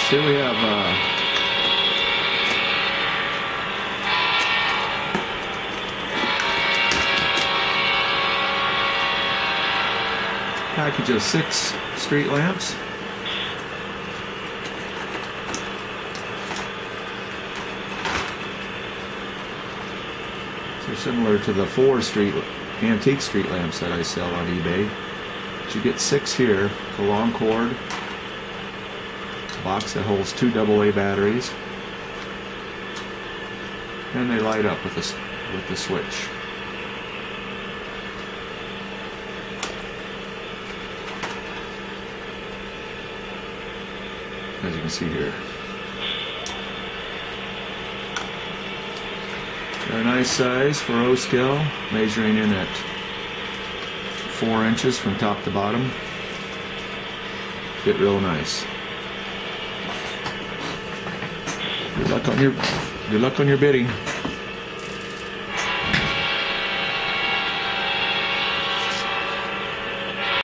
next. Here we have package of 6 street lamps. They're similar to the 4 antique street lamps that I sell on eBay. But you get 6 here, the long cord, a box that holds 2 AA batteries, and they light up with the switch. As you can see here. They're a nice size for O-scale, measuring in at 4 inches from top to bottom. Fit real nice. Good luck on your bidding.